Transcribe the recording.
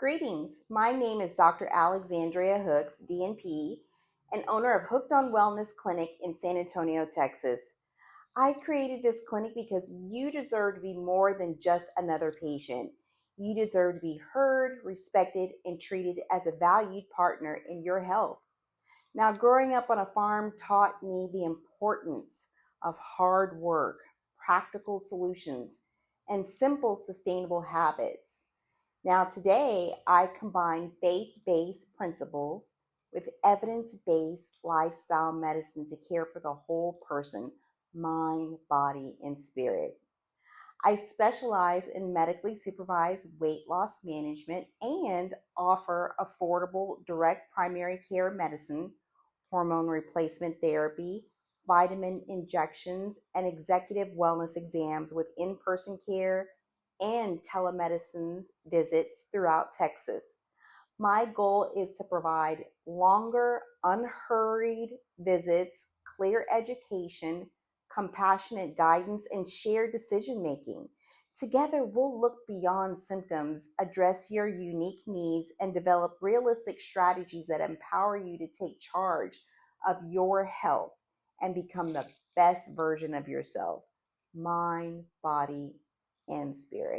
Greetings. My name is Dr. Alexandria Hooks, DNP, and owner of Hooked on Wellness Clinic in San Antonio, Texas. I created this clinic because you deserve to be more than just another patient. You deserve to be heard, respected, and treated as a valued partner in your health. Now, growing up on a farm taught me the importance of hard work, practical solutions, and simple, sustainable habits. Now, today, I combine faith-based principles with evidence-based lifestyle medicine to care for the whole person, mind, body, and spirit. I specialize in medically supervised weight loss management and offer affordable direct primary care medicine, hormone replacement therapy, vitamin injections, and executive wellness exams with in-person care and telemedicine visits throughout Texas. My goal is to provide longer, unhurried visits, clear education, compassionate guidance, and shared decision making. Together, we'll look beyond symptoms, address your unique needs, and develop realistic strategies that empower you to take charge of your health and become the best version of yourself, mind, body, and spirit.